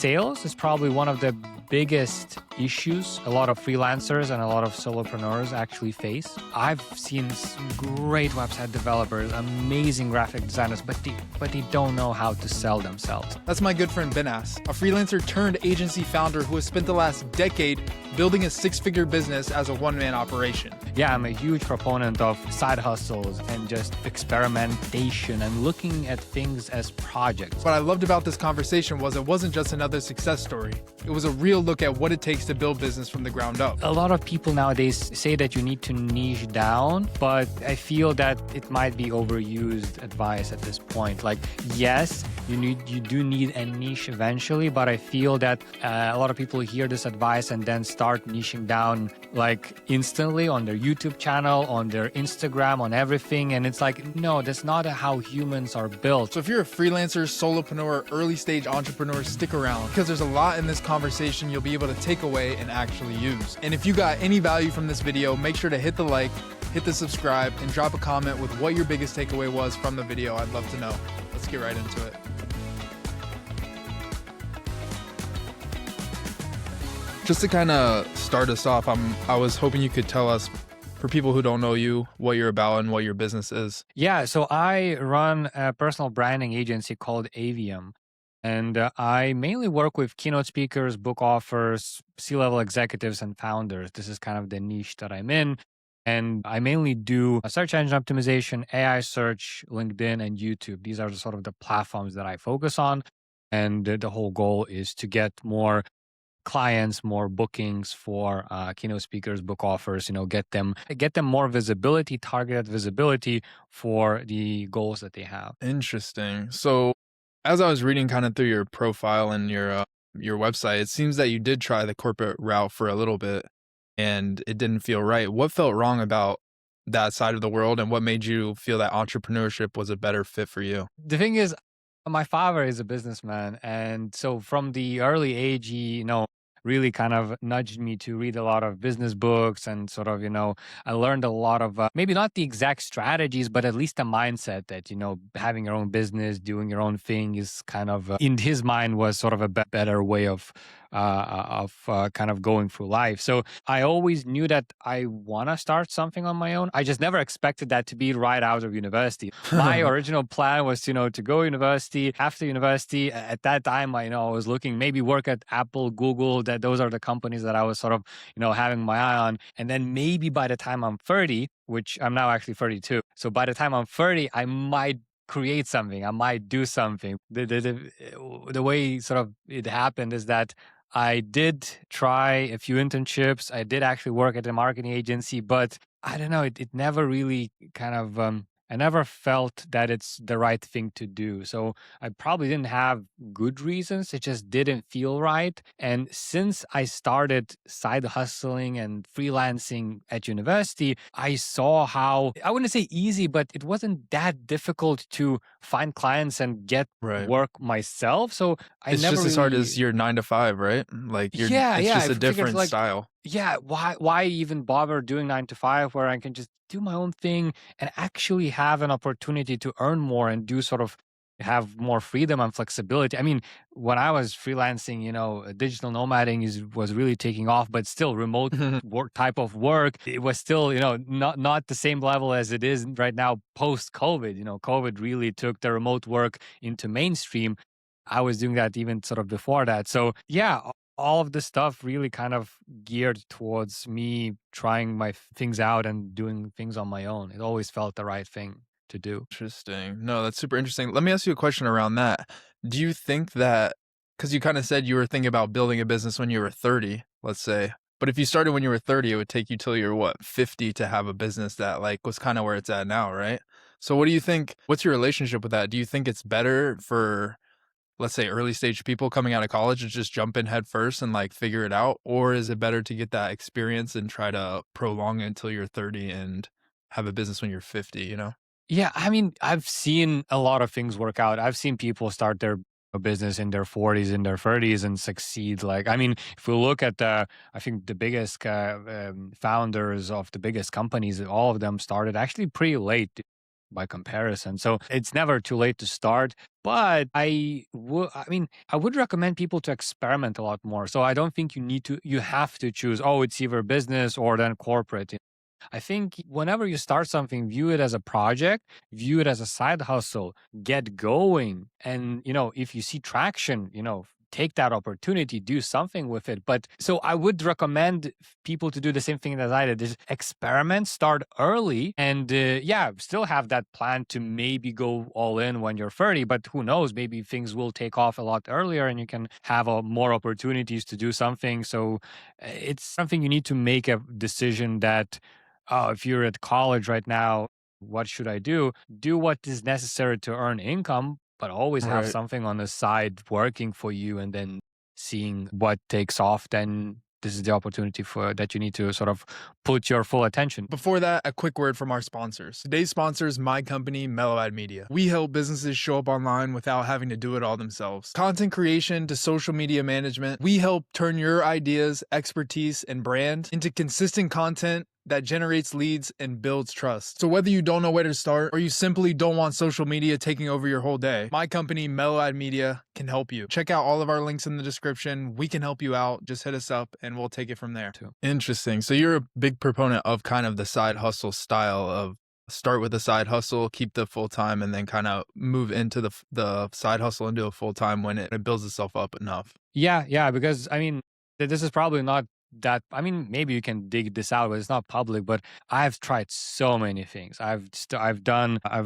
sales is probably one of the biggest issues a lot of freelancers and a lot of solopreneurs actually face. I've seen some great website developers, amazing graphic designers, but they don't know how to sell themselves. That's my good friend Benas, a freelancer turned agency founder who has spent the last decade building a six-figure business as a one-man operation. Yeah, I'm a huge proponent of side hustles and just experimentation and looking at things as projects. What I loved about this conversation was it wasn't just another success story. It was a real look at what it takes to build business from the ground up. A lot of people nowadays say that you need to niche down, but I feel that it might be overused advice at this point. Like, yes, you do need a niche eventually, but I feel that a lot of people hear this advice and then start niching down like instantly on their YouTube channel, on their Instagram, on everything. And it's like, no, that's not how humans are built. So if you're a freelancer, solopreneur, early stage entrepreneur, stick around because there's a lot in this conversation you'll be able to take away and actually use. And if you got any value from this video, make sure to hit the like, hit the subscribe, and drop a comment with what your biggest takeaway was from the video. I'd love to know. Let's get right into it. Just to kind of start us off, I was hoping you could tell us, for people who don't know you, what you're about and what your business is. Yeah, so I run a personal branding agency called Avium. And I mainly work with keynote speakers, book authors, C-level executives, and founders. This is kind of the niche that I'm in. And I mainly do search engine optimization, AI search, LinkedIn, and YouTube. These are the sort of the platforms that I focus on. And the whole goal is to get more clients, more bookings for keynote speakers, book offers, get them more visibility, targeted visibility for the goals that they have. Interesting. So as I was reading kind of through your profile and your website, it seems that you did try the corporate route for a little bit and it didn't feel right. What felt wrong about that side of the world and what made you feel that entrepreneurship was a better fit for you? The thing is, my father is a businessman. And so from the early age, he, really kind of nudged me to read a lot of business books and sort of, I learned a lot of, maybe not the exact strategies, but at least a mindset that, having your own business, doing your own thing is kind of, in his mind was sort of a better way of kind of going through life. So I always knew that I want to start something on my own. I just never expected that to be right out of university. My original plan was, to go university. After university, at that time, I was looking, maybe work at Apple, Google, that those are the companies that I was sort of, having my eye on. And then maybe by the time I'm 30, which I'm now actually 32. So by the time I'm 30, I might create something. I might do something. The way sort of it happened is that I did try a few internships. I did actually work at a marketing agency, but I don't know, it never really kind of, I never felt that it's the right thing to do. So I probably didn't have good reasons. It just didn't feel right. And since I started side hustling and freelancing at university, I saw how, I wouldn't say easy, but it wasn't that difficult to find clients and get work myself. So it's never just as hard as your 9 to 5, right? Like it's just a different style. Yeah, why even bother doing 9 to 5 where I can just do my own thing and actually have an opportunity to earn more and do sort of have more freedom and flexibility. I mean, when I was freelancing, digital nomading was really taking off, but still remote work type of work. It was still, not the same level as it is right now post-COVID. COVID really took the remote work into mainstream. I was doing that even sort of before that. So yeah, all of this stuff really kind of geared towards me trying my things out and doing things on my own. It always felt the right thing to do. Interesting. No, that's super interesting. Let me ask you a question around that. Do you think that, because you kind of said you were thinking about building a business when you were 30, let's say, but if you started when you were 30, it would take you till you're 50 to have a business that was kind of where it's at now, right? So what do you think, what's your relationship with that? Do you think it's better for, let's say, early stage people coming out of college to just jump in head first and figure it out? Or is it better to get that experience and try to prolong it until you're 30 and have a business when you're 50, Yeah, I mean, I've seen a lot of things work out. I've seen people start their business in their 40s, in their 30s and succeed. If we look at I think the biggest founders of the biggest companies, all of them started actually pretty late. by comparison. So it's never too late to start. But I would recommend people to experiment a lot more. So I don't think you have to choose, oh, it's either business or then corporate. I think whenever you start something, view it as a project, view it as a side hustle, get going. And, if you see traction, take that opportunity, do something with it. But so I would recommend people to do the same thing as I did, is experiment, start early, and yeah, still have that plan to maybe go all in when you're 30. But who knows, maybe things will take off a lot earlier and you can have more opportunities to do something. So it's something you need to make a decision that, oh, if you're at college right now, what should I do? Do what is necessary to earn income, but always have Right. something on the side working for you, and then seeing what takes off. Then this is the opportunity for that you need to sort of put your full attention. Before that, a quick word from our sponsors. Today's sponsor is my company, Mellow Media. We help businesses show up online without having to do it all themselves. Content creation to social media management, we help turn your ideas, expertise, and brand into consistent content that generates leads and builds trust. So whether you don't know where to start or you simply don't want social media taking over your whole day, my company, Mellow Media, can help you. Check out all of our links in the description. We can help you out. Just hit us up and we'll take it from there. Too. Interesting. So you're a big proponent of kind of the side hustle style of start with a side hustle, keep the full time, and then kind of move into the side hustle into a full time when it builds itself up enough. Yeah, because this is probably not that. Maybe you can dig this out, but it's not public. But I've tried so many things. I've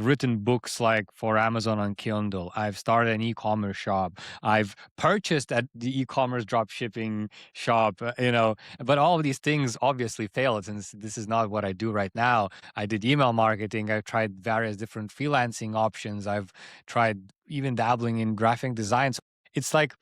written books like for Amazon on Kindle. I've started an e-commerce shop. I've purchased at the e-commerce drop shipping shop. But all of these things obviously failed, since this is not what I do right now. I did email marketing. I've tried various different freelancing options. I've tried even dabbling in graphic design. It's like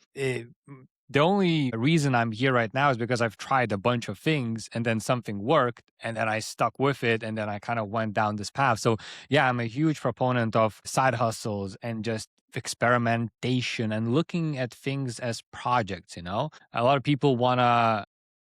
the only reason I'm here right now is because I've tried a bunch of things and then something worked and then I stuck with it and then I kind of went down this path. So, yeah, I'm a huge proponent of side hustles and just experimentation and looking at things as projects. A lot of people want to,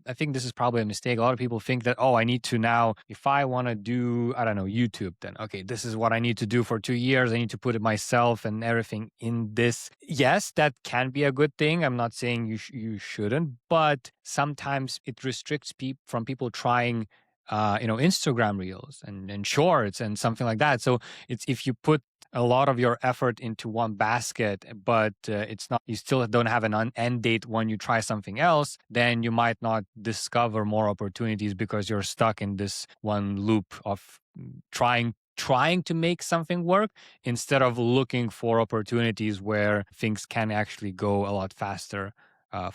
I think this is probably a mistake. A lot of people think that, oh, I need to now, if I want to do, I don't know, YouTube, then, okay, this is what I need to do for 2 years. I need to put it myself and everything in this. Yes, that can be a good thing. I'm not saying you shouldn't, but sometimes it restricts people from people trying, Instagram reels and shorts and something like that. So it's, if you put a lot of your effort into one basket, but it's not, you still don't have an end date when you try something else, then you might not discover more opportunities because you're stuck in this one loop of trying to make something work instead of looking for opportunities where things can actually go a lot faster. Uh,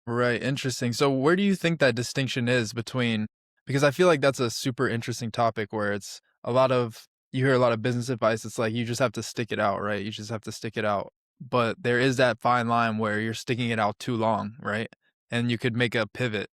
Right, interesting. So where do you think that distinction is between, because I feel like that's a super interesting topic where it's a lot of, you hear a lot of business advice, it's like you just have to stick it out, right? You just have to stick it out. But there is that fine line where you're sticking it out too long, right? And you could make a pivot.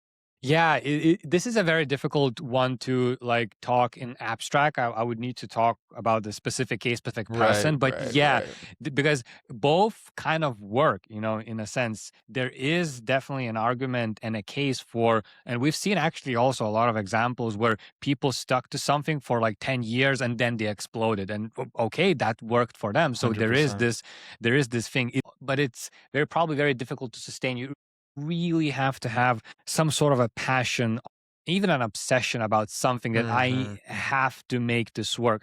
Yeah, this is a very difficult one to like talk in abstract. I would need to talk about the specific case, specific Right, person. But right, yeah, right. because both kind of work, in a sense. There is definitely an argument and a case for, and we've seen actually also a lot of examples where people stuck to something for like 10 years and then they exploded. And okay, that worked for them. So there is 100%. this thing, but it's very probably very difficult to sustain. You really have to have some sort of a passion, even an obsession about something that I Mhm. have to make this work.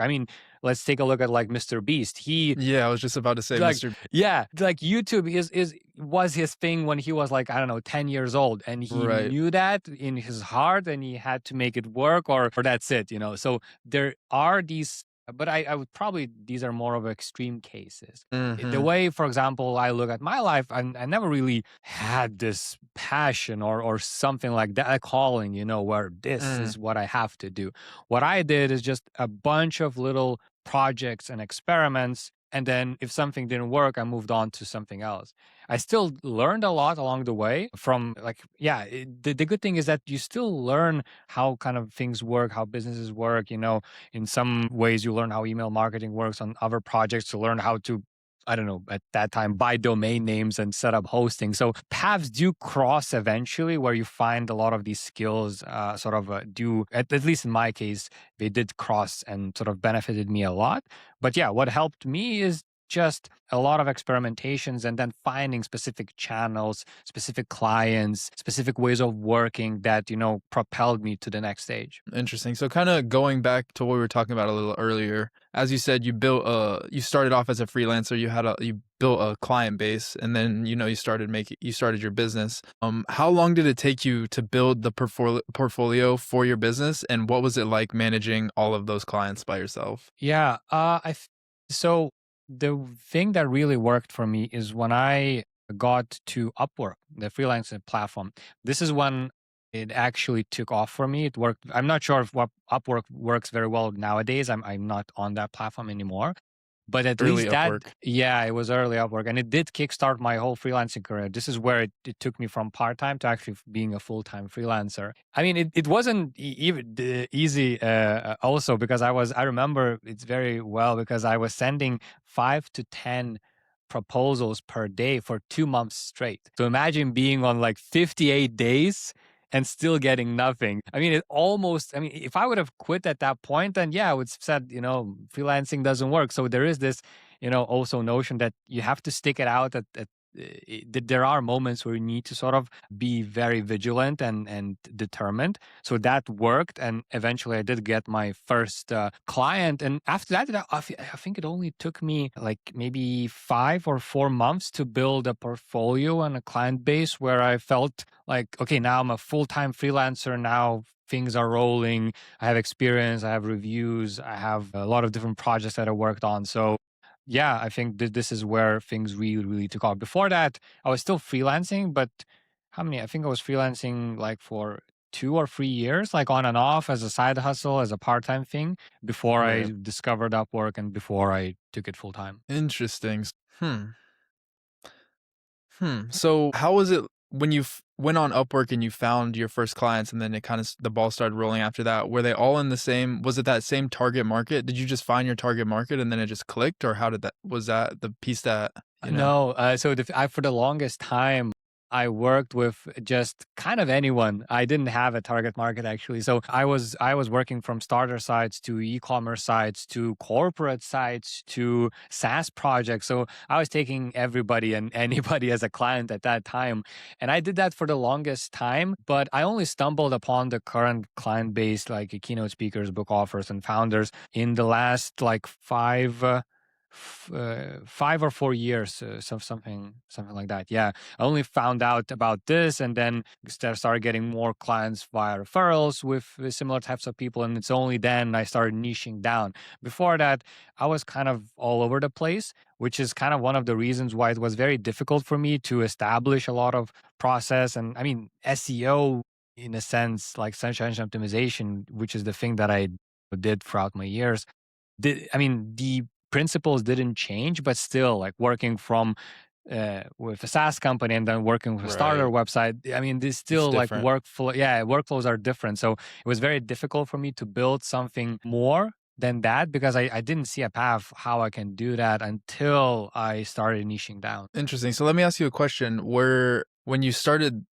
Let's take a look at like Mr. Beast. He Yeah, I was just about to say like Mr. yeah, like YouTube is was his thing when he was like, I don't know, 10 years old, and he Right. knew that in his heart and he had to make it work, or that's it. So there are these, but I would probably, these are more of extreme cases. The Mhm. way, for example, I look at my life, I never really had this passion or something like that, a calling, where this Mm. is what I have to do. What I did is just a bunch of little projects and experiments. And then if something didn't work, I moved on to something else. I still learned a lot along the way from, like, yeah, the good thing is that you still learn how kind of things work, how businesses work. In some ways, you learn how email marketing works. On other projects, to learn how to I don't know, at that time, buy domain names and set up hosting. So paths do cross eventually, where you find a lot of these skills do, at least in my case, they did cross and sort of benefited me a lot. But yeah, what helped me is just a lot of experimentations and then finding specific channels, specific clients, specific ways of working that, propelled me to the next stage. Interesting. So kind of going back to what we were talking about a little earlier, as you said, you started off as a freelancer, you built a client base, and then you started your business. How long did it take you to build the portfolio for your business, and what was it like managing all of those clients by yourself? Yeah. So the thing that really worked for me is when I got to Upwork, the freelancing platform. This is when it actually took off for me. It worked. I'm not sure if what Upwork works very well nowadays. I'm not on that platform anymore. But at Early least that, Upwork. yeah, it was early Upwork, and it did kickstart my whole freelancing career. This is where it took me from part time to actually being a full time freelancer. I mean, it wasn't even easy, also, because I remember it's very well because I was sending 5 to 10 proposals per day for 2 months straight. So imagine being on like 58 days and still getting nothing. I mean, if I would have quit at that point, then yeah, I would have said, freelancing doesn't work. So there is this, also notion that you have to stick it out that there are moments where you need to sort of be very vigilant and determined. So that worked, and eventually I did get my first client. And after that, I think it only took me like maybe 5 or 4 months to build a portfolio and a client base where I felt like, okay, now I'm a full-time freelancer. Now things are rolling. I have experience. I have reviews. I have a lot of different projects that I worked on. So yeah, I think this is where things really, really took off. Before that, I was still freelancing, but how many? I think I was freelancing like for 2 or 3 years, like on and off as a side hustle, as a part time thing, before I Right. discovered Upwork and before I took it full time. Interesting. Hmm. So how was it when you went on Upwork and you found your first clients, and then it kind of the ball started rolling after that? Were they all in the same? Was it that same target market? Did you just find your target market and then it just clicked, or how did that? Was that the piece that you know? No, so for the longest time, I worked with just kind of anyone. I didn't have a target market actually. So I was working from starter sites to e-commerce sites to corporate sites to SaaS projects. So I was taking everybody and anybody as a client at that time. And I did that for the longest time, but I only stumbled upon the current client base, like keynote speakers, book authors, and founders, in the last like 5 or 4 years, something like that. Yeah, I only found out about this, and then started getting more clients via referrals with similar types of people, and it's only then I started niching down. Before that, I was kind of all over the place, which is kind of one of the reasons why it was very difficult for me to establish a lot of process. And I mean, SEO, in a sense, like search engine optimization, which is the thing that I did throughout my years. The principles didn't change, but still, like working from with a SaaS company and then working with a starter Right. website. I mean, there's It's still like different. workflow. Yeah, workflows are different. So it was very difficult for me to build something more than that because I didn't see a path how I can do that until I started niching down. Interesting. So let me ask you a question. Where when you started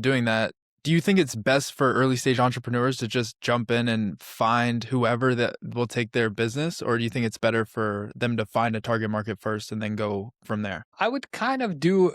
doing that, do you think it's best for early stage entrepreneurs to just jump in and find whoever that will take their business, or do you think it's better for them to find a target market first and then go from there? I would kind of do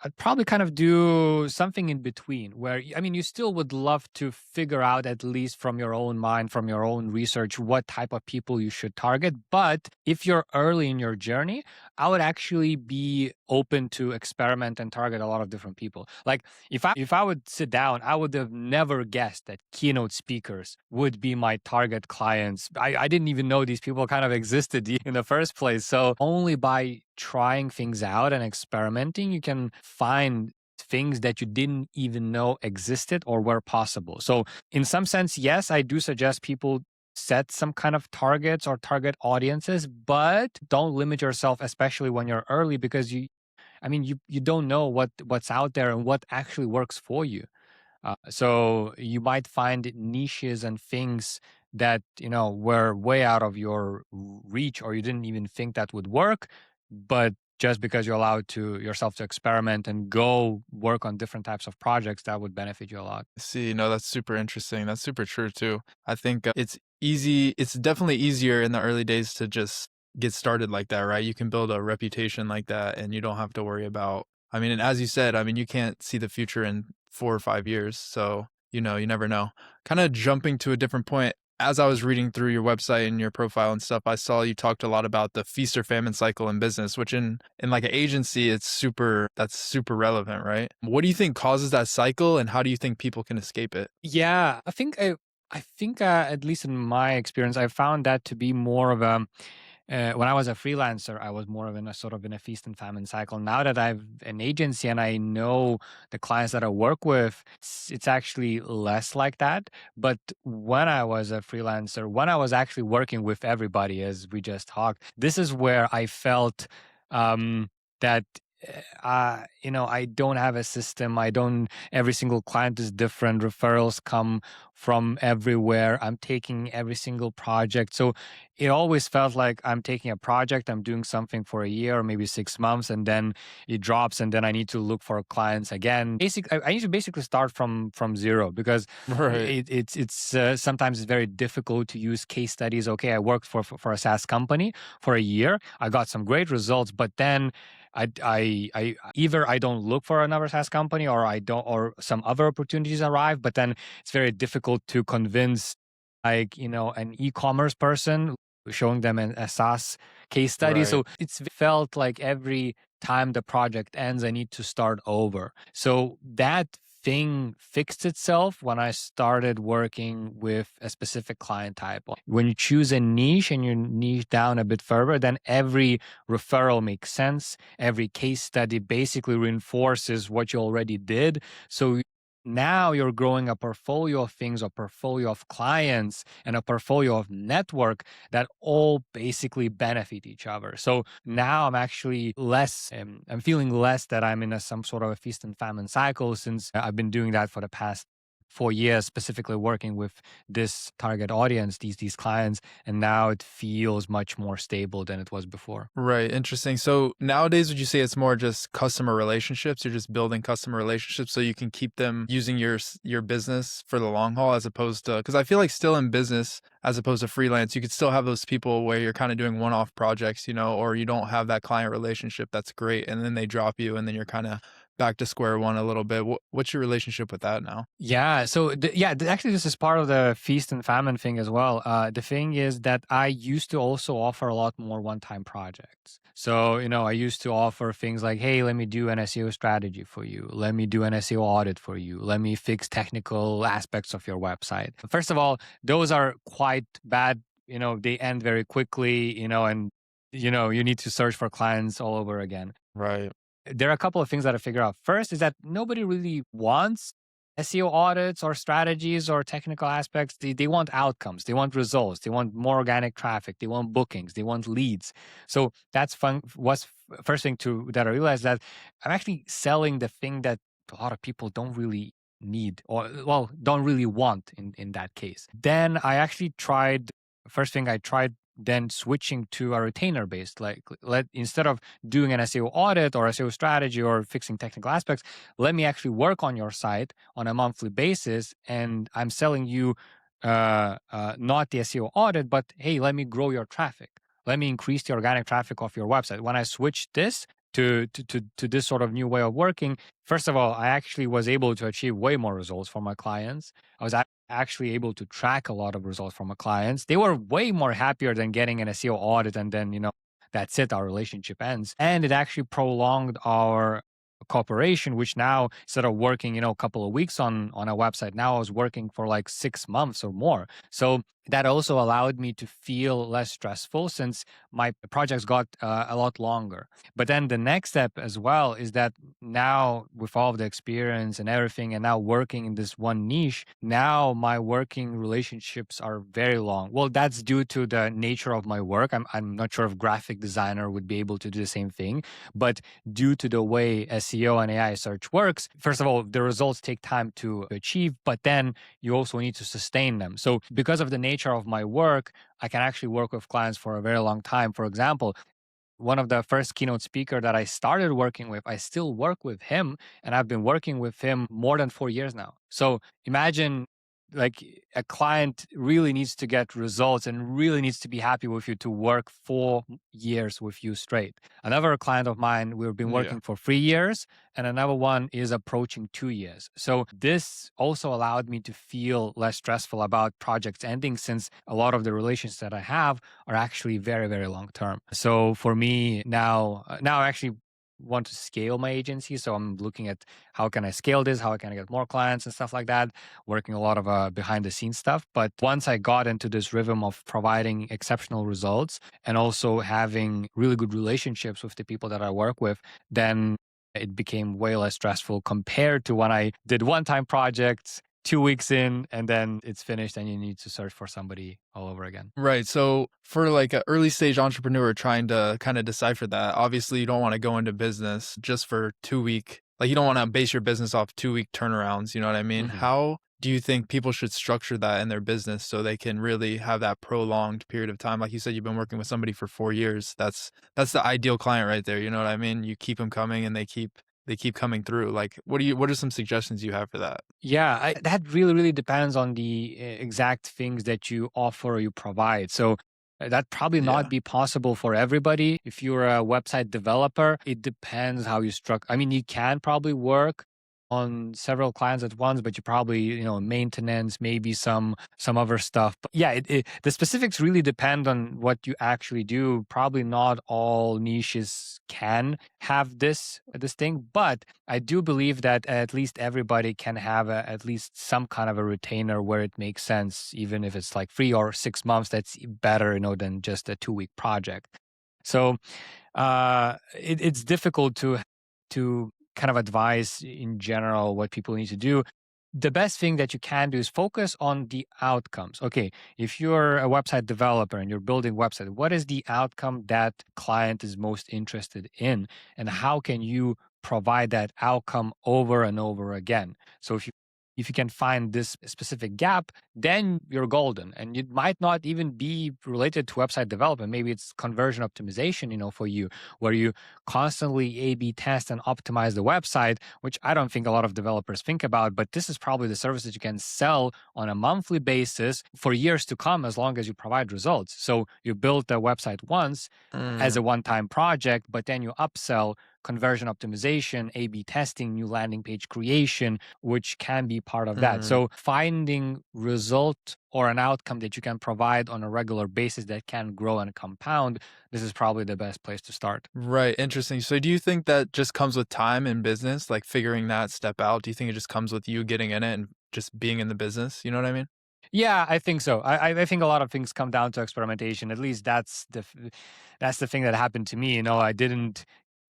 I'd probably kind of do something in between where, I mean, you still would love to figure out, at least from your own mind, from your own research, what type of people you should target. But if you're early in your journey, I would actually be open to experiment and target a lot of different people. Like if I would sit down, I would have never guessed that keynote speakers would be my target clients. I didn't even know these people kind of existed in the first place. So only by trying things out and experimenting, you can find things that you didn't even know existed or were possible. So, in some sense, yes, I do suggest people set some kind of targets or target audiences, but don't limit yourself, especially when you're early, because you don't know what's out there and what actually works for you. So you might find niches and things that, were way out of your reach, or you didn't even think that would work. But just because you're allowed to yourself to experiment and go work on different types of projects, that would benefit you a lot. See, no, that's super interesting. That's super true too. I think it's easy. It's definitely easier in the early days to just get started like that, right? You can build a reputation like that and you don't have to worry about, I mean, and as you said, I mean, you can't see the future in 4 or 5 years. So, you never know. Kind of jumping to a different point. As I was reading through your website and your profile and stuff, I saw you talked a lot about the feast or famine cycle in business, which in like an agency, that's super relevant, right? What do you think causes that cycle, and how do you think people can escape it? Yeah, I think at least in my experience, I found that to be more of a when I was a freelancer, I was more of in a sort of in a feast and famine cycle. Now that I've an agency and I know the clients that I work with, it's actually less like that. But when I was a freelancer, when I was actually working with everybody, as we just talked, this is where I felt that. I don't have a system. I don't, every single client is different. Referrals come from everywhere. I'm taking every single project. So it always felt like I'm taking a project, I'm doing something for a year or maybe 6 months, and then it drops, and then I need to look for clients again. I need to basically start from zero, because Right. it's sometimes it's very difficult to use case studies. Okay, I worked for a SaaS company for a year. I got some great results, but then I either I don't look for another SaaS company, or I don't, or some other opportunities arrive. But then it's very difficult to convince, like, an e-commerce person, showing them a SaaS case study. Right. So it's felt like every time the project ends, I need to start over. So that thing fixed itself when I started working with a specific client type. When you choose a niche and you niche down a bit further, then every referral makes sense. Every case study basically reinforces what you already did. So now you're growing a portfolio of things, a portfolio of clients, and a portfolio of network that all basically benefit each other. So now I'm actually I'm feeling less that I'm in some sort of a feast and famine cycle, since I've been doing that for the past 4 years, specifically working with this target audience, these clients, and now it feels much more stable than it was before. Right, interesting. So nowadays, would you say it's more just customer relationships? You're just building customer relationships so you can keep them using your business for the long haul, as opposed to, because I feel like still in business, as opposed to freelance, you could still have those people where you're kind of doing one-off projects, or you don't have that client relationship that's great, and then they drop you, and then you're kind of back to square one a little bit. What's your relationship with that now? Yeah. So actually, this is part of the feast and famine thing as well. The thing is that I used to also offer a lot more one-time projects. So I used to offer things like, hey, let me do an SEO strategy for you. Let me do an SEO audit for you. Let me fix technical aspects of your website. First of all, those are quite bad. They end very quickly. And you need to search for clients all over again. Right. There are a couple of things that I figured out. First is that nobody really wants SEO audits or strategies or technical aspects. They want outcomes, they want results, they want more organic traffic, they want bookings, they want leads. So that's fun. Was first thing to that I realized, that I'm actually selling the thing that a lot of people don't really need, or well, don't really want in that case. Then I actually tried, first thing I tried, then switching to a retainer based, like, let, instead of doing an SEO audit or SEO strategy or fixing technical aspects, let me actually work on your site on a monthly basis, and I'm selling you not the SEO audit, but hey, let me grow your traffic, let me increase the organic traffic of your website. When I switched this to this sort of new way of working, first of all, I actually was able to achieve way more results for my clients. I was actually able to track a lot of results from my clients. They were way more happier than getting an SEO audit, and then that's it, our relationship ends. And it actually prolonged our cooperation, which now, instead of working a couple of weeks on a website, now I was working for like 6 months or more. So that also allowed me to feel less stressful, since my projects got a lot longer. But then the next step as well is that now with all of the experience and everything, and now working in this one niche, now my working relationships are very long. Well, that's due to the nature of my work. I'm not sure if graphic designer would be able to do the same thing, but due to the way SEO and AI search works, first of all, the results take time to achieve, but then you also need to sustain them. So because of the nature of my work, I can actually work with clients for a very long time. For example, one of the first keynote speaker that I started working with, I still work with him, and I've been working with him more than 4 years now. So imagine, like, a client really needs to get results and really needs to be happy with you to work 4 years with you straight. Another client of mine, we've been Yeah. working for 3 years, and another one is approaching 2 years. So this also allowed me to feel less stressful about projects ending, since a lot of the relations that I have are actually very, very long term. So for me now, now I actually want to scale my agency. So I'm looking at how can I scale this, how can I get more clients and stuff like that, working a lot of behind the scenes stuff. But once I got into this rhythm of providing exceptional results and also having really good relationships with the people that I work with, then it became way less stressful compared to when I did one-time projects 2 weeks in and then it's finished and you need to search for somebody all over again. Right. So for like an early stage entrepreneur trying to kind of decipher that, obviously you don't want to go into business just for 2 week, like you don't want to base your business off 2 week turnarounds. You know what I mean? Mhm. How do you think people should structure that in their business so they can really have that prolonged period of time? Like you said, you've been working with somebody for 4 years. That's the ideal client right there. You know what I mean? You keep them coming and they keep coming through. Like, what are some suggestions you have for that? Yeah, that really, really depends on the exact things that you offer or you provide. So that probably not Yeah. be possible for everybody. If you're a website developer, it depends how you structure. I mean, you can probably work on several clients at once, but you probably, maintenance, maybe some other stuff. But yeah, the specifics really depend on what you actually do. Probably not all niches can have this thing, but I do believe that at least everybody can have at least some kind of a retainer where it makes sense, even if it's like 3 or 6 months. That's better, than just a 2 week project. So it's difficult to kind of advise in general what people need to do. The best thing that you can do is focus on the outcomes. Okay, if you're a website developer and you're building website, what is the outcome that client is most interested in, and how can you provide that outcome over and over again? So if you can find this specific gap, then you're golden. And it might not even be related to website development. Maybe it's conversion optimization, for you, where you constantly A/B test and optimize the website, which I don't think a lot of developers think about. But this is probably the service that you can sell on a monthly basis for years to come, as long as you provide results. So you build the website once as a Mm, one-time project, but then you upsell conversion optimization, A/B testing, new landing page creation, which can be part of that. mm. So finding result or an outcome that you can provide on a regular basis that can grow and compound, this is probably the best place to start. Right, interesting. So do you think that just comes with time in business, like figuring that step out? Do you think it just comes with you getting in it and just being in the business? You know what I mean? Yeah, I think so. I think a lot of things come down to experimentation. At least that's the thing that happened to me. I didn't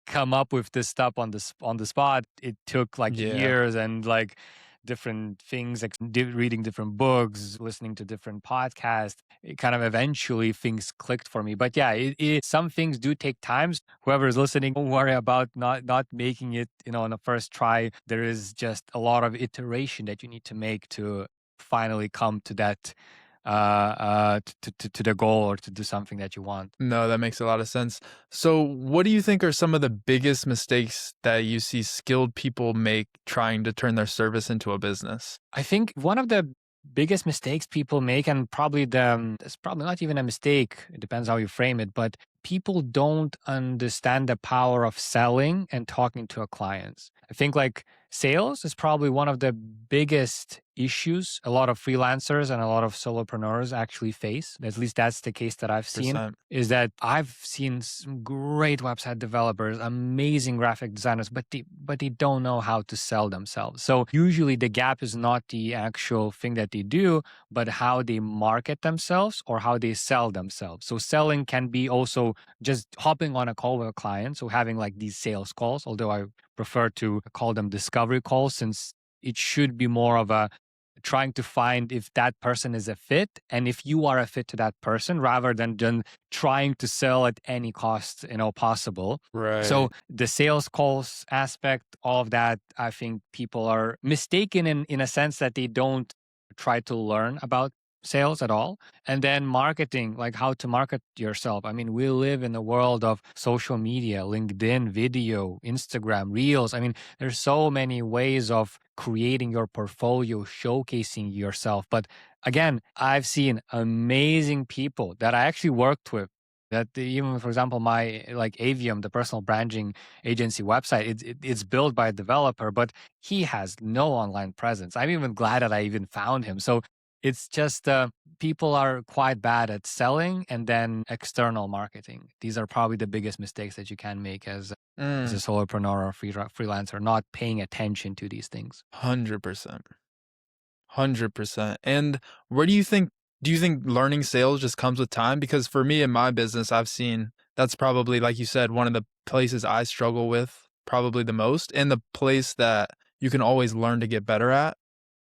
come up with this stuff on the spot. It took like Yeah. years and like different things, like reading different books, listening to different podcasts. It kind of eventually things clicked for me. But yeah, some things do take times. Whoever is listening, don't worry about not making it, on the first try. There is just a lot of iteration that you need to make to finally come to that to the goal or to do something that you want. No, that makes a lot of sense. So what do you think are some of the biggest mistakes that you see skilled people make trying to turn their service into a business? I think one of the biggest mistakes people make, and probably it's probably not even a mistake, it depends how you frame it, but people don't understand the power of selling and talking to a clients. I think like sales is probably one of the biggest issues a lot of freelancers and a lot of solopreneurs actually face. At least that's the case that I've seen. Percent. Is that I've seen some great website developers, amazing graphic designers, but but they don't know how to sell themselves. So usually the gap is not the actual thing that they do, but how they market themselves or how they sell themselves. So selling can be also just hopping on a call with a client. So having like these sales calls, although I prefer to call them discovery calls, since it should be more of a trying to find if that person is a fit and if you are a fit to that person rather than trying to sell at any cost possible. So Right. the sales calls aspect of that, I think people are mistaken in a sense that they don't try to learn about sales at all. And then marketing, like how to market yourself. I mean, we live in a world of social media, LinkedIn, video, Instagram, reels. I mean, there's so many ways of creating your portfolio, showcasing yourself. But again, I've seen amazing people that I actually worked with. That even, for example, my like Avium, the personal branding agency website, it's built by a developer, but he has no online presence. I'm even glad that I even found him. So it's just people are quite bad at selling and then external marketing. These are probably the biggest mistakes that you can make as a Mm, solopreneur or freelancer, not paying attention to these things. 100%. 100%. And where do you think learning sales just comes with time? Because for me in my business, I've seen that's probably, like you said, one of the places I struggle with probably the most, and the place that you can always learn to get better at.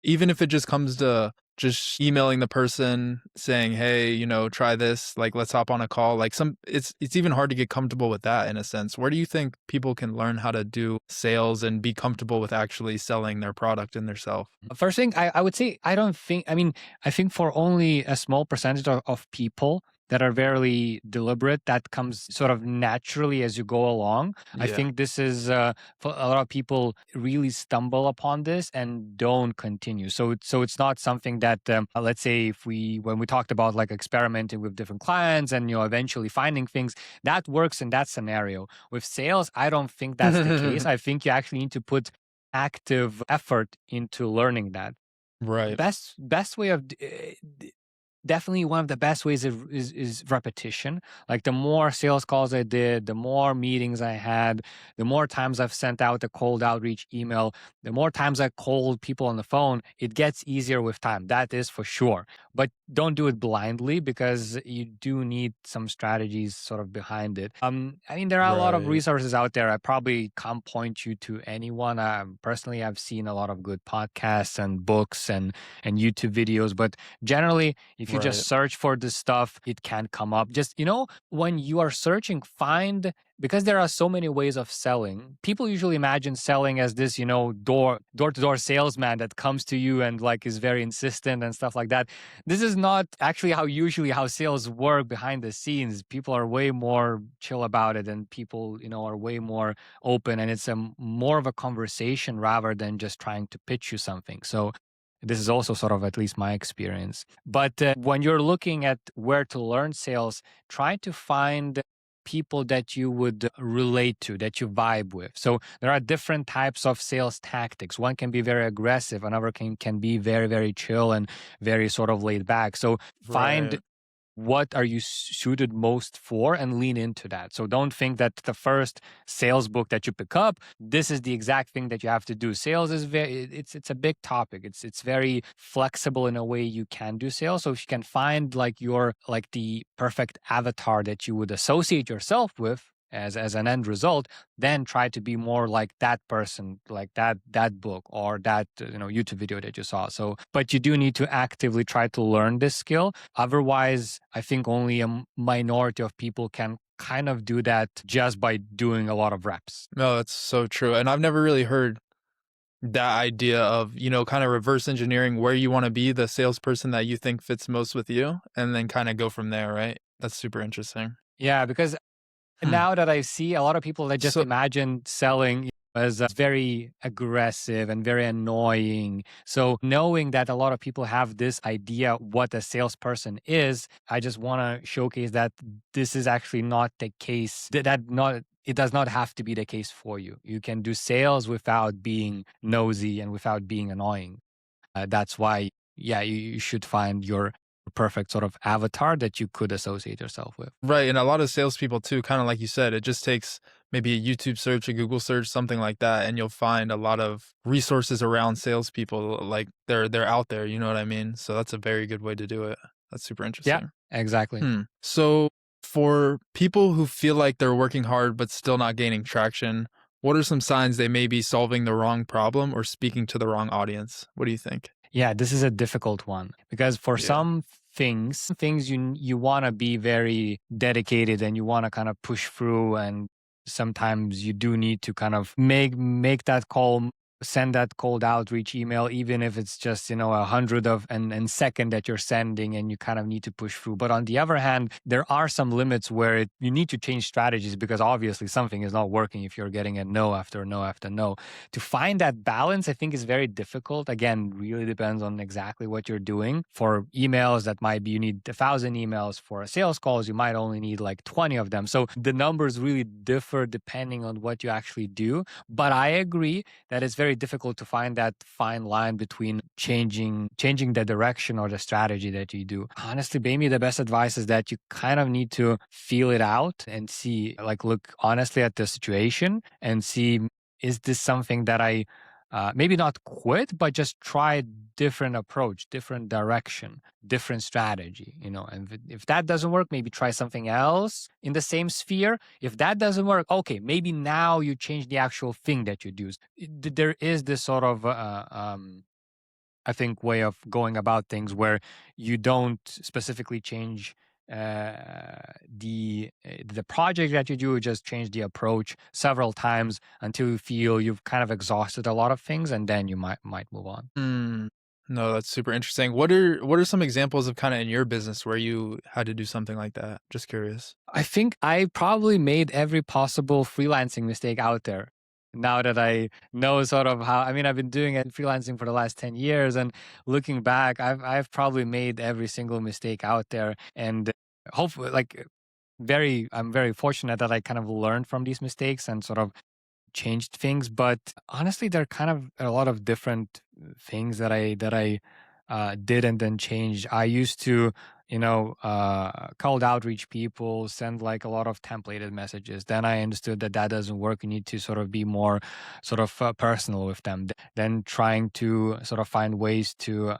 Even if it just comes to just emailing the person saying, "Hey, try this, like let's hop on a call." Like it's even hard to get comfortable with that in a sense. Where do you think people can learn how to do sales and be comfortable with actually selling their product and their self? First thing, I would say, I don't think, I mean, I think for only a small percentage of people that are very deliberate, that comes sort of naturally as you go along. I Yeah. think this is, for a lot of people really stumble upon this and don't continue. So it's not something that, let's say if when we talked about like experimenting with different clients and, eventually finding things, that works in that scenario. With sales, I don't think that's the case. I think you actually need to put active effort into learning that. Right. Best way of definitely one of the best ways is repetition. Like the more sales calls I did, the more meetings I had, the more times I've sent out a cold outreach email, the more times I called people on the phone, it gets easier with time. That is for sure. But don't do it blindly because you do need some strategies sort of behind it. I mean, there are a lot of Right. resources out there. I probably can't point you to anyone. Personally, I've seen a lot of good podcasts and books and YouTube videos, but generally, if you just Right. search for this stuff, it can come up. Just, when you are searching, because there are so many ways of selling, people usually imagine selling as this, door to door salesman that comes to you and like is very insistent and stuff like that. This is not actually how sales work behind the scenes. People are way more chill about it and people, are way more open and it's more of a conversation rather than just trying to pitch you something. So this is also sort of at least my experience. But when you're looking at where to learn sales, try to find people that you would relate to, that you vibe with. So there are different types of sales tactics. One can be very aggressive, another can be very, very chill and very sort of laid back. So find Right. what are you suited most for and lean into that. So don't think that the first sales book that you pick up, this is the exact thing that you have to do. Sales is it's a big topic. It's very flexible in a way you can do sales. So if you can find like the perfect avatar that you would associate yourself with as an end result, then try to be more like that person, like that book or that YouTube video that you saw. So but you do need to actively try to learn this skill. Otherwise, I think only a minority of people can kind of do that just by doing a lot of reps. No, that's so true. And I've never really heard that idea of, kind of reverse engineering where you want to be the salesperson that you think fits most with you and then kind of go from there, right? That's super interesting. Yeah, because Hmm. now that I see a lot of people that just So imagine selling as very aggressive and very annoying. So knowing that a lot of people have this idea what a salesperson is, I just want to showcase that this is actually not the case. That not it does not have to be the case for you. You can do sales without being nosy and without being annoying. That's why, yeah, you should find your perfect sort of avatar that you could associate yourself with. right, and a lot of salespeople too, kind of like you said, it just takes maybe a YouTube search, a Google search, something like that, and you'll find a lot of resources around salespeople. Like they're out there. You know what I mean? So that's a very good way to do it. That's super Yeah, interesting. exactly. So for people who feel like they're working hard but still not gaining traction, what are some signs they may be solving the wrong problem or speaking to the wrong audience? What do you think? Yeah, this is a difficult one because for Yeah. some things you want to be very dedicated and you want to kind of push through, and sometimes you do need to kind of make that call, send that cold outreach email, even if it's just, 100 of and second that you're sending, and you kind of need to push through. But on the other hand, there are some limits where you need to change strategies because obviously something is not working if you're getting a no after no after no. To find that balance, I think, is very difficult. Again, really depends on exactly what you're doing. For emails, that might be you need 1,000 emails. For sales calls, you might only need like 20 of them. So the numbers really differ depending on what you actually do. But I agree that it's very difficult to find that fine line between changing the direction or the strategy that you do. Honestly, maybe the best advice is that you kind of need to feel it out and see, like, look honestly at the situation and see, is this something that I maybe not quit, but just try different approach, different direction, different strategy, and if that doesn't work, maybe try something else in the same sphere. If that doesn't work, okay, maybe now you change the actual thing that you do. There is this sort of I think, way of going about things where you don't specifically change the project that you do. You just change the approach several times until you feel you've kind of exhausted a lot of things, and then you might move on. Hmm. No, that's super interesting. What are some examples of kind of in your business where you had to do something like that? Just curious. I think I probably made every possible freelancing mistake out there. Now that I know sort of how, I mean, I've been doing it freelancing for the last 10 years, and looking back, I've probably made every single mistake out there. And hopefully, like, I'm very fortunate that I kind of learned from these mistakes and sort of changed things. But honestly, there are kind of a lot of different things that I did and then changed. I used to, cold outreach people, send like a lot of templated messages. Then I understood that that doesn't work. You need to sort of be more sort of personal with them. Then trying to sort of find ways to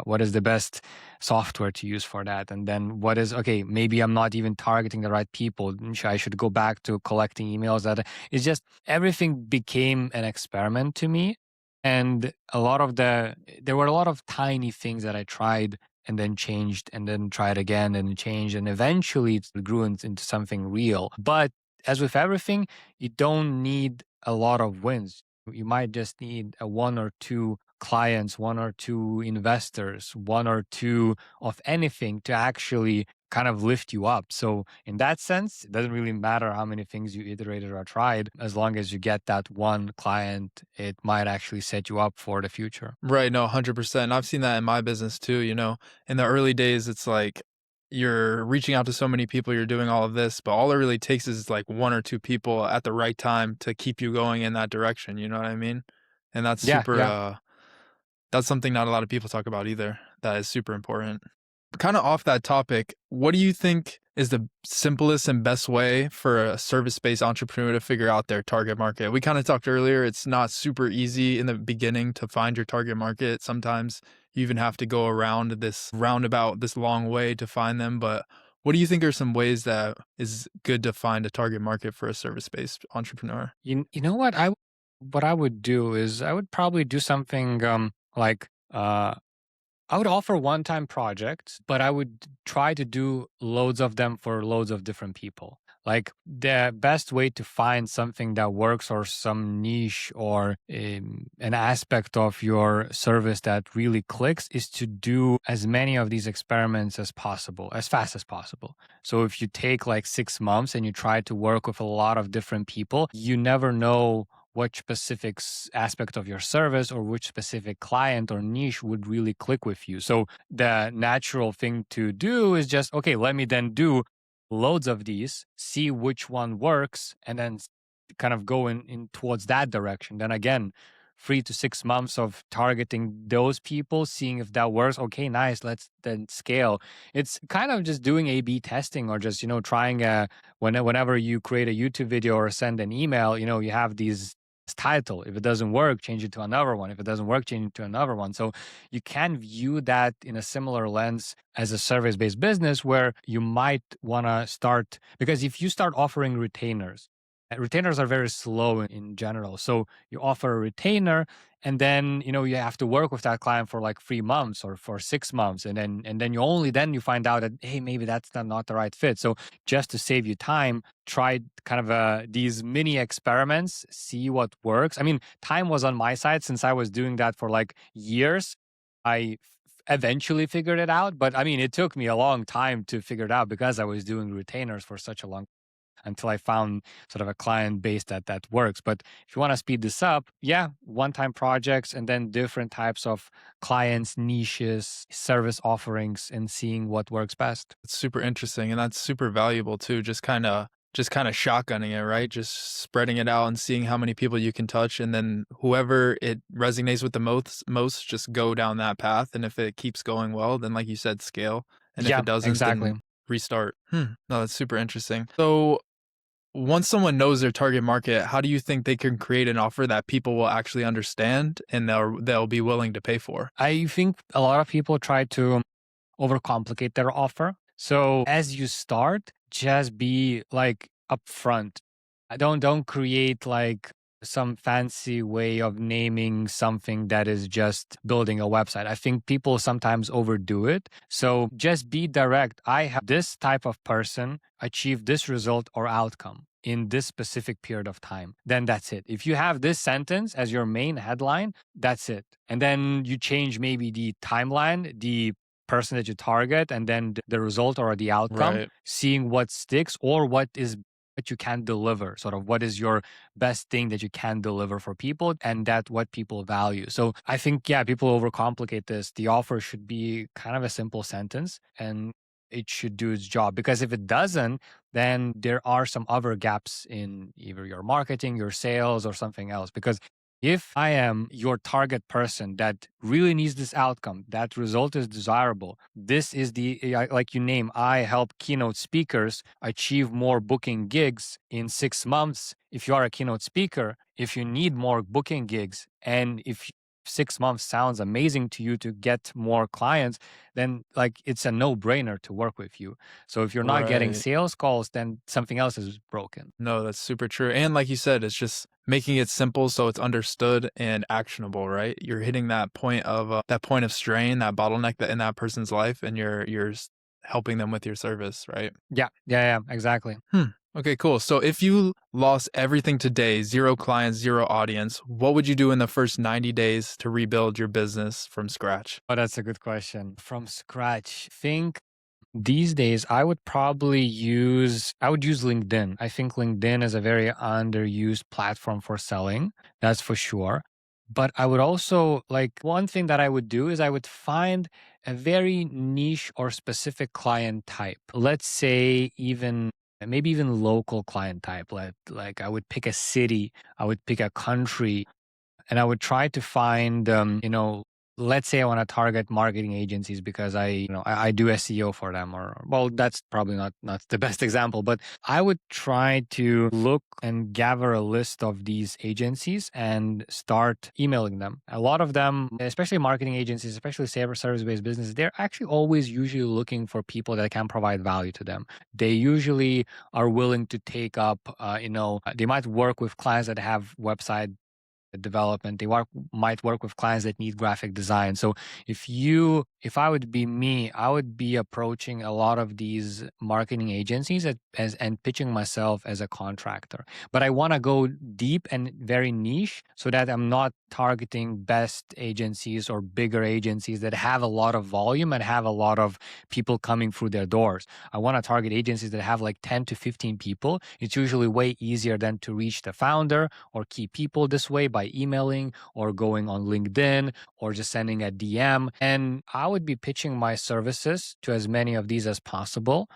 what is the best software to use for that, and then what is, okay, maybe I'm not even targeting the right people. I should go back to collecting emails. That it's just, everything became an experiment to me. And there were a lot of tiny things that I tried and then changed and then tried again and changed. And eventually it grew into something real. But as with everything, you don't need a lot of wins. You might just need a one or two clients, one or two investors, one or two of anything to actually kind of lift you up. So in that sense, it doesn't really matter how many things you iterated or tried. As long as you get that one client, it might actually set you up for the future. Right, no, 100%. I've seen that in my business too, In the early days, it's like you're reaching out to so many people, you're doing all of this, but all it really takes is like one or two people at the right time to keep you going in that direction, you know what I mean? And that's Yeah, super yeah. that's something not a lot of people talk about either. That is super important. Kind of off that topic, what do you think is the simplest and best way for a service-based entrepreneur to figure out their target market? We kind of talked earlier, it's not super easy in the beginning to find your target market. Sometimes you even have to go around this roundabout, this long way to find them. But what do you think are some ways that is good to find a target market for a service-based entrepreneur? You know what I would do is I would probably do something like I would offer one-time projects, but I would try to do loads of them for loads of different people. Like, the best way to find something that works, or some niche, or an aspect of your service that really clicks, is to do as many of these experiments as possible, as fast as possible. So if you take like 6 months and you try to work with a lot of different people, you never know which specific aspect of your service or which specific client or niche would really click with you. So the natural thing to do is just, okay, let me then do loads of these, see which one works, and then kind of go in towards that direction. Then again, 3 to 6 months of targeting those people, seeing if that works. Okay, nice. Let's then scale. It's kind of just doing A/B testing, or just trying whenever you create a YouTube video or send an email. You have these title. If it doesn't work, change it to another one. If it doesn't work, change it to another one. So you can view that in a similar lens as a service based business, where you might want to start, because if you start offering retainers, retainers are very slow in general. So you offer a retainer, and then you have to work with that client for like 3 months or for 6 months, and then you find out that, hey, maybe that's not the right fit. So just to save you time, try kind of these mini experiments, see what works. I mean, time was on my side since I was doing that for like years. I eventually figured it out, but I mean, it took me a long time to figure it out because I was doing retainers for such a long, until I found sort of a client base that works. But if you want to speed this up, yeah, one-time projects, and then different types of clients, niches, service offerings, and seeing what works best. It's super interesting, and that's super valuable too. Just kind of shotgunning it, right? Just spreading it out and seeing how many people you can touch, and then whoever it resonates with the most, just go down that path. And if it keeps going well, then like you said, scale. And if Yeah, it doesn't, exactly. then restart. No, that's super interesting. So once someone knows their target market, how do you think they can create an offer that people will actually understand and they'll be willing to pay for? I think a lot of people try to overcomplicate their offer. So as you start, just be like upfront. Don't create like some fancy way of naming something that is just building a website. I think people sometimes overdo it. So just be direct. I have this type of person achieve this result or outcome in this specific period of time. Then that's it. If you have this sentence as your main headline, that's it. And then you change maybe the timeline, the person that you target, and then the result or the outcome, Right. seeing what sticks or what you can deliver, sort of what is your best thing that you can deliver for people, and that what people value. So I think, yeah, people overcomplicate this. The offer should be kind of a simple sentence, and it should do its job, because if it doesn't, then there are some other gaps in either your marketing, your sales, or something else. Because if I am your target person that really needs this outcome, that result is desirable. This is like you name, I help keynote speakers achieve more booking gigs in 6 months. If you are a keynote speaker, if you need more booking gigs, and if 6 months sounds amazing to you to get more clients, then like it's a no brainer to work with you. So if you're not getting Right. sales calls, then something else is broken. No, that's super true. And like you said, it's just making it simple so it's understood and actionable, right? You're hitting that point of strain, that bottleneck that in that person's life, and you're helping them with your service, right? Yeah, yeah, yeah, exactly. Hmm. Okay, cool. So if you lost everything today, zero clients, zero audience, what would you do in the first 90 days to rebuild your business from scratch? Oh, that's a good question. From scratch, think these days I would use LinkedIn. I think LinkedIn is a very underused platform for selling. That's for sure. But I would also, like, one thing that I would do is I would find a very niche or specific client type. Let's say even maybe even local client type. Like I would pick a city, I would pick a country, and I would try to find, let's say I want to target marketing agencies because I do SEO for them, or well, that's probably not the best example, but I would try to look and gather a list of these agencies and start emailing them. A lot of them, especially marketing agencies, especially service-based businesses, they're actually always usually looking for people that can provide value to them. They usually are willing to take up, they might work with clients that have website development. Might work with clients that need graphic design. So if I would be me, I would be approaching a lot of these marketing agencies and pitching myself as a contractor. But I want to go deep and very niche, so that I'm not targeting best agencies or bigger agencies that have a lot of volume and have a lot of people coming through their doors. I want to target agencies that have like 10 to 15 people. It's usually way easier than to reach the founder or key people this way by emailing or going on LinkedIn or just sending a DM. And I would be pitching my services to as many of these as possible.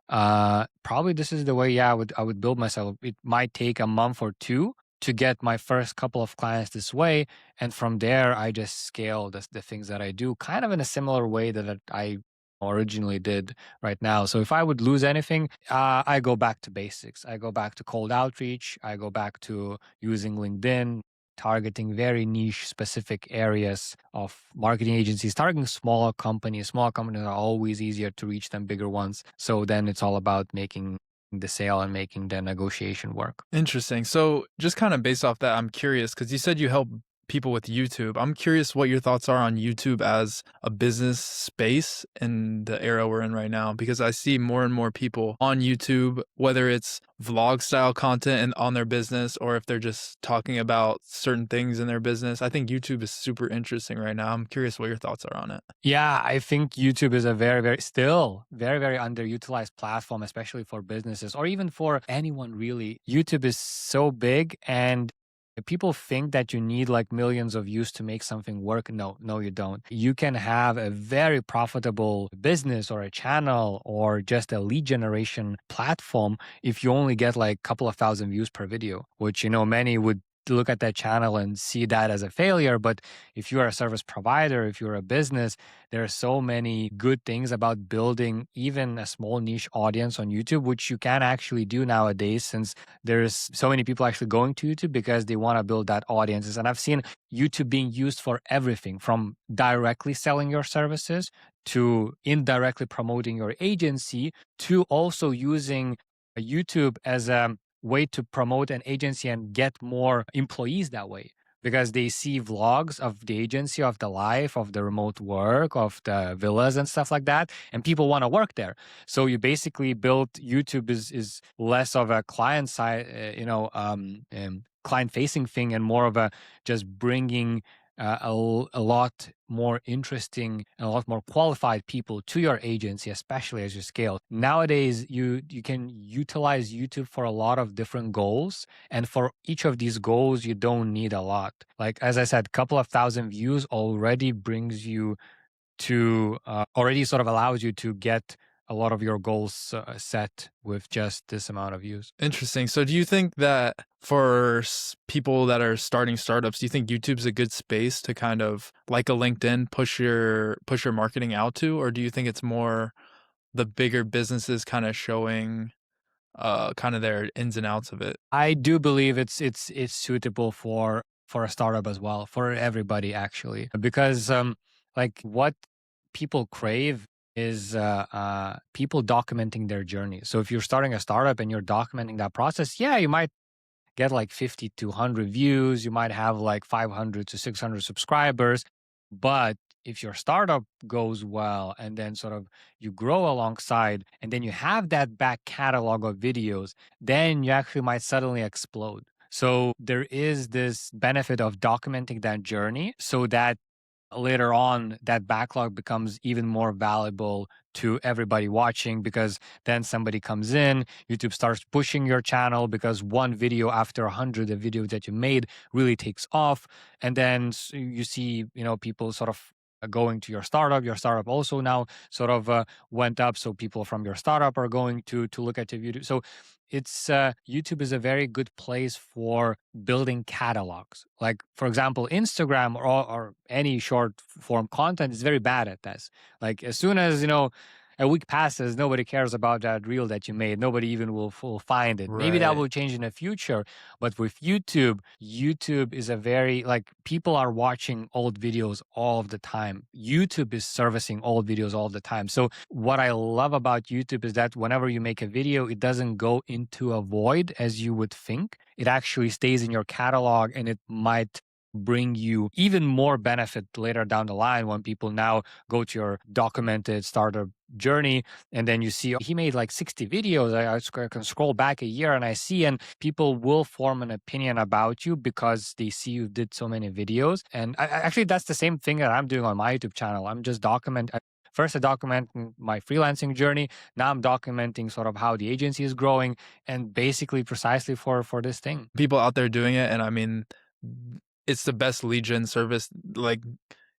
Probably this is the way, yeah, I would build myself. It might take a month or two to get my first couple of clients this way. And from there, I just scale the things that I do kind of in a similar way that I originally did right now. So if I would lose anything, I go back to basics. I go back to cold outreach. I go back to using LinkedIn, targeting very niche specific areas of marketing agencies, targeting smaller companies. Smaller companies are always easier to reach than bigger ones. So then it's all about making the sale and making the negotiation work. Interesting. So, just kind of based off that, I'm curious because you said you help people with YouTube. I'm curious what your thoughts are on YouTube as a business space in the era we're in right now, because I see more and more people on YouTube, whether it's vlog style content and on their business or if they're just talking about certain things in their business. I think YouTube is super interesting right now. I'm curious what your thoughts are on it. Yeah, I think YouTube is a still very, very underutilized platform, especially for businesses or even for anyone really. YouTube is so big and people think that you need like millions of views to make something work. No, no, you don't. You can have a very profitable business or a channel or just a lead generation platform if you only get like a couple of thousand views per video, which, many would look at that channel and see that as a failure. But if you are a service provider, if you're a business, there are so many good things about building even a small niche audience on YouTube, which you can actually do nowadays since there's so many people actually going to YouTube because they want to build that audiences. And I've seen YouTube being used for everything from directly selling your services to indirectly promoting your agency to also using YouTube as a way to promote an agency and get more employees that way because they see vlogs of the agency, of the life, of the remote work, of the villas and stuff like that, and people want to work there. So you basically build YouTube is less of a client side, client facing thing, and more of a just bringing a lot more interesting and a lot more qualified people to your agency, especially as you scale. Nowadays, you can utilize YouTube for a lot of different goals, and for each of these goals, you don't need a lot. Like as I said, couple of thousand views already brings you to already sort of allows you to get a lot of your goals set with just this amount of views. Interesting. So, do you think that for people that are starting startups, do you think YouTube's a good space to kind of like a LinkedIn push your marketing out to, or do you think it's more the bigger businesses kind of showing kind of their ins and outs of it? I do believe it's suitable for a startup as well, for everybody actually, because like what people crave is people documenting their journey. So if you're starting a startup and you're documenting that process, yeah, you might get like 50 to 100 views, you might have like 500 to 600 subscribers, but if your startup goes well and then sort of you grow alongside and then you have that back catalog of videos, then you actually might suddenly explode. So there is this benefit of documenting that journey so that later on that backlog becomes even more valuable to everybody watching because then somebody comes in, YouTube starts pushing your channel because one video after 100 of videos that you made really takes off, and then you see people sort of going to your startup also now sort of went up, so people from your startup are going to look at your video. So it's YouTube is a very good place for building catalogs. Like for example, Instagram or any short form content is very bad at this. Like as soon as a week passes, nobody cares about that reel that you made. Nobody even will find it. Maybe that Right. will change in the future. But with YouTube, YouTube is a very like people are watching old videos all of the time. YouTube is servicing old videos all the time. So what I love about YouTube is that whenever you make a video, it doesn't go into a void as you would think. It actually stays in your catalog and it might bring you even more benefit later down the line when people now go to your documented startup journey and then you see he made like 60 videos. I can scroll back a year and I see, and people will form an opinion about you because they see you did so many videos. And actually that's the same thing that I'm doing on my YouTube channel. I'm just first I document my freelancing journey. Now I'm documenting sort of how the agency is growing, and basically precisely for this thing. People out there doing it, and I mean, it's the best lead gen service. Like,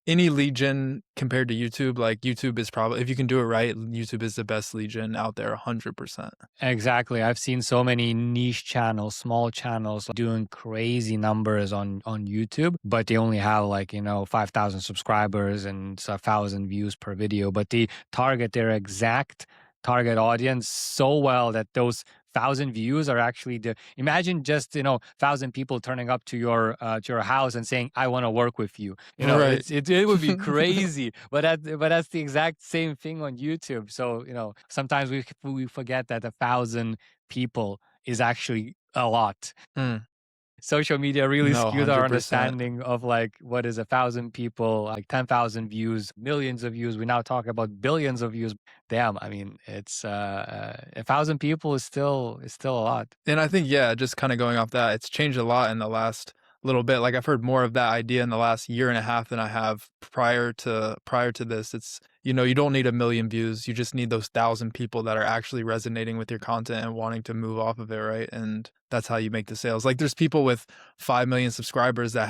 any lead gen compared to YouTube, like, YouTube is probably if you can do it right, YouTube is the best lead gen out there 100%. Exactly. I've seen so many niche channels, small channels doing crazy numbers on YouTube, but they only have like, 5,000 subscribers and 1,000 views per video, but they target their exact target audience so well that those 1,000 views are actually the imagine just 1,000 people turning up to your house and saying I want to work with you. Right. It would be crazy, but that's the exact same thing on YouTube. So sometimes we forget that 1,000 people is actually a lot. Mm. Social media really No, skewed our 100%. understanding of like what is 1,000 people, like 10,000 views, millions of views. We now talk about billions of views. Damn, I mean, it's 1,000 people is still a lot. And I think, yeah, just kinda going off that, it's changed a lot in the last little bit. Like, I've heard more of that idea in the last year and a half than I have prior to this. It's you don't need 1,000,000 views, you just need those 1,000 people that are actually resonating with your content and wanting to move off of it, right? And that's how you make the sales. Like, there's people with 5,000,000 subscribers that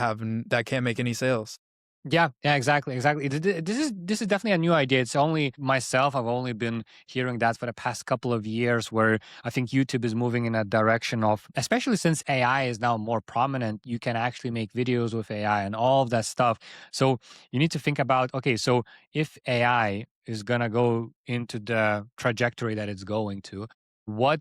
can't make any sales. Yeah, yeah, exactly, exactly. This is definitely a new idea. It's only myself. I've only been hearing that for the past couple of years, where I think YouTube is moving in a direction of, especially since AI is now more prominent. You can actually make videos with AI and all of that stuff. So you need to think about, okay, so if AI is gonna go into the trajectory that it's going to, what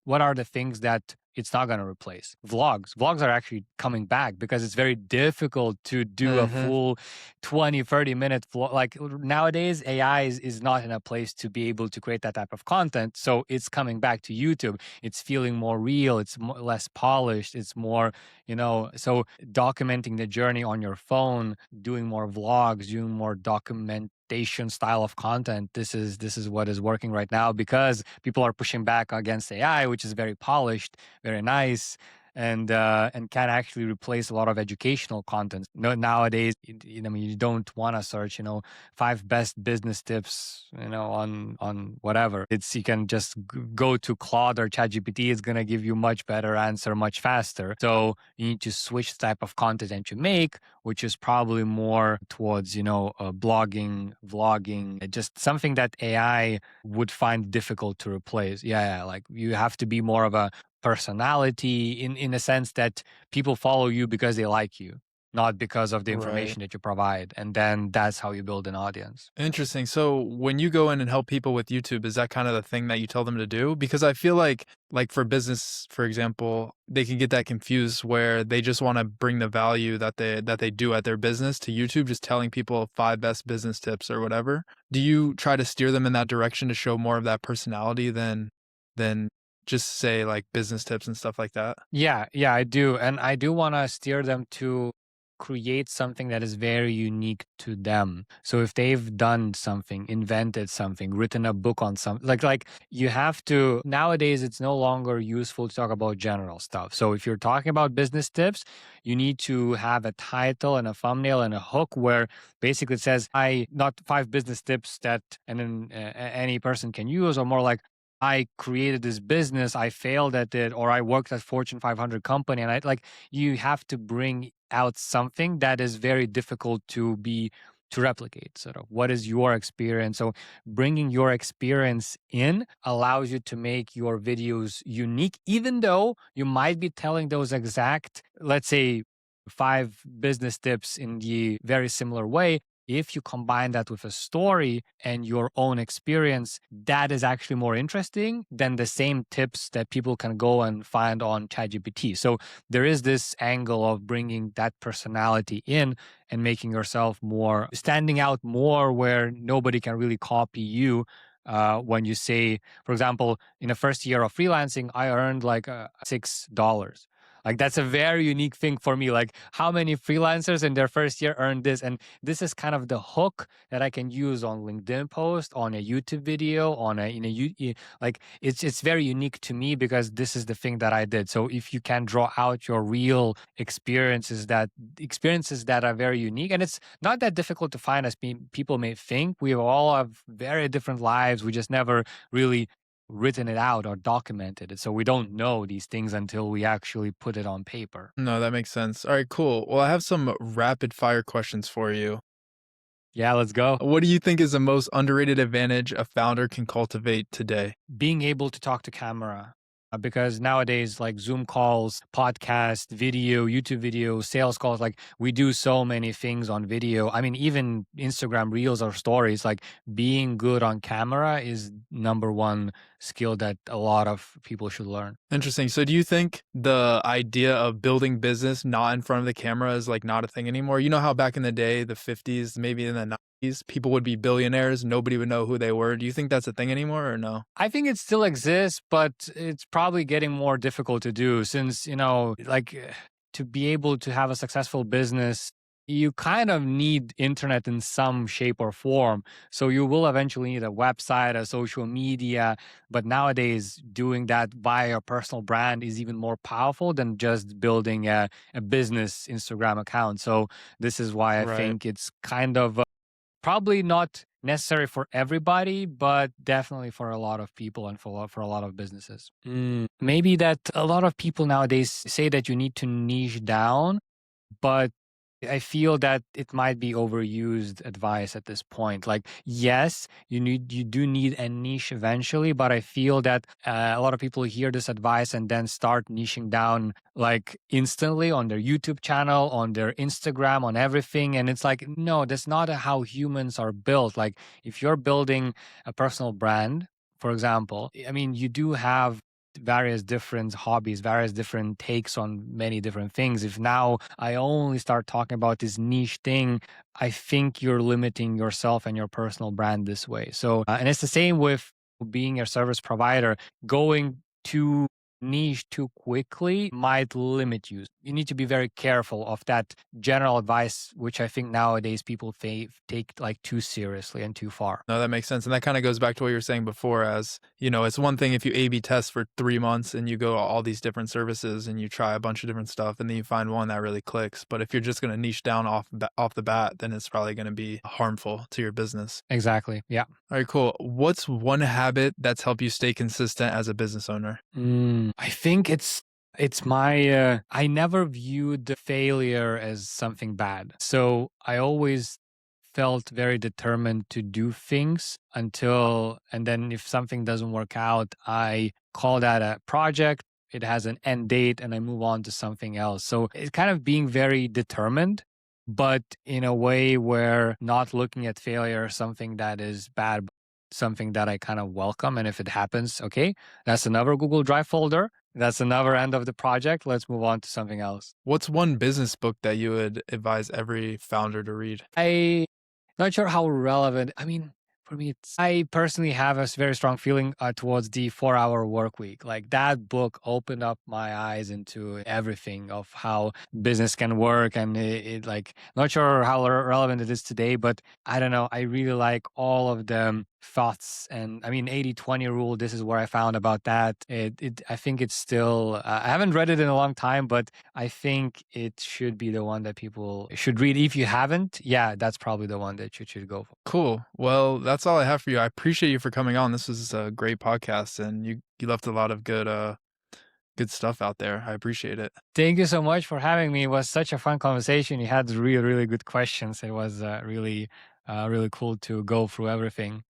are the things that it's not going to replace? Vlogs are actually coming back because it's very difficult to do a Mhm. full 20-30 minute vlog. Like nowadays AI is not in a place to be able to create that type of content, so it's coming back to YouTube. It's feeling more real, it's less polished, it's more, so documenting the journey on your phone, doing more vlogs, doing more documentation style of content. This is what is working right now because people are pushing back against AI, which is very polished, very nice, and can actually replace a lot of educational content. No, nowadays, I mean, you don't want to search, 5 best business tips, on whatever. It's you can just go to Claude or ChatGPT. It's gonna give you much better answer, much faster. So you need to switch the type of content that you make, which is probably more towards, blogging, vlogging, just something that AI would find difficult to replace. Yeah, yeah, like you have to be more of a personality in a sense that people follow you because they like you, not because of the Right. information that you provide. And then that's how you build an audience. Interesting. So when you go in and help people with YouTube, is that kind of the thing that you tell them to do? Because I feel like for business, for example, they can get that confused where they just want to bring the value that they do at their business to YouTube, just telling people 5 best business tips or whatever. Do you try to steer them in that direction to show more of that personality than just say like business tips and stuff like that? Yeah, yeah, I do. And I do want to steer them to create something that is very unique to them. So if they've done something, invented something, written a book on something, like you have to nowadays it's no longer useful to talk about general stuff. So if you're talking about business tips, you need to have a title and a thumbnail and a hook where basically it says I not 5 business tips that and then any person can use, or more like I created this business, I failed at it, or I worked at Fortune 500 company. And I like you have to bring out something that is very difficult to replicate. Sort of what is your experience? So bringing your experience in allows you to make your videos unique, even though you might be telling those exact, let's say, 5 business tips in the very similar way. If you combine that with a story and your own experience, that is actually more interesting than the same tips that people can go and find on ChatGPT. So there is this angle of bringing that personality in and making yourself more standing out more where nobody can really copy you. When you say, for example, in the first year of freelancing, I earned like $6. Like that's a very unique thing for me. Like how many freelancers in their first year earned this? And this is kind of the hook that I can use on LinkedIn post, on a YouTube video, on a in a like it's very unique to me because this is the thing that I did. So if you can draw out your real experiences that are very unique, and it's not that difficult to find as people may think. We all have very different lives. We just never really written it out or documented it. So we don't know these things until we actually put it on paper. No, that makes sense. All right, cool. Well, I have some rapid fire questions for you. Yeah, let's go. What do you think is the most underrated advantage a founder can cultivate today? Being able to talk to camera. Because nowadays, like Zoom calls, podcast, video, YouTube video, sales calls, like we do so many things on video. I mean, even Instagram reels or stories, like being good on camera is number one skill that a lot of people should learn. Interesting. So do you think the idea of building business not in front of the camera is like not a thing anymore? You know how back in the day, the 50s, maybe in the 90s, people would be billionaires, nobody would know who they were. Do you think that's a thing anymore or no? I think it still exists, but it's probably getting more difficult to do since, to be able to have a successful business, you kind of need internet in some shape or form. So you will eventually need a website, a social media. But nowadays, doing that via a personal brand is even more powerful than just building a business Instagram account. So this is why I Right. think it's kind of probably not necessary for everybody, but definitely for a lot of people and for a lot of businesses. Maybe that a lot of people nowadays say that you need to niche down, but I feel that it might be overused advice at this point. Like, yes, you do need a niche eventually, but I feel that a lot of people hear this advice and then start niching down like instantly on their YouTube channel, on their Instagram, on everything. And it's like, no, that's not how humans are built. Like, if you're building a personal brand, for example, I mean, you do have various different hobbies, various different takes on many different things. If now I only start talking about this niche thing, I think you're limiting yourself and your personal brand this way. So, and it's the same with being a service provider. Going too niche too quickly might limit you. You need to be very careful of that general advice, which I think nowadays people take like too seriously and too far. No, that makes sense. And that kind of goes back to what you were saying before, as you know, it's one thing if you A B test for 3 months and you go to all these different services and you try a bunch of different stuff and then you find one that really clicks. But if you're just going to niche down off the bat, then it's probably going to be harmful to your business. Exactly. Yeah. All right, cool. What's one habit that's helped you stay consistent as a business owner? I think it's my I never viewed failure as something bad. So I always felt very determined to do things until, and then if something doesn't work out, I call that a project. It has an end date and I move on to something else. So it's kind of being very determined, but in a way where not looking at failure as something that is bad, but something that I kind of welcome. And if it happens, okay, that's another Google Drive folder. That's another end of the project. Let's move on to something else. What's one business book that you would advise every founder to read? I not sure how relevant. I mean, for me, I personally have a very strong feeling towards the 4 hour work week. Like that book opened up my eyes into everything of how business can work. And like, not sure how relevant it is today, but I don't know. I really like all of the thoughts. And I mean, 80/20 rule, this is where I found about that. I think it's still, I haven't read it in a long time, but I think it should be the one that people should read. If you haven't, yeah, that's probably the one that you should go for. Cool. Well, that's all I have for you. I appreciate you for coming on. This was a great podcast, and you left a lot of good stuff out there. I appreciate it. Thank you so much for having me. It was such a fun conversation. You had really, really good questions. It was really, really cool to go through everything.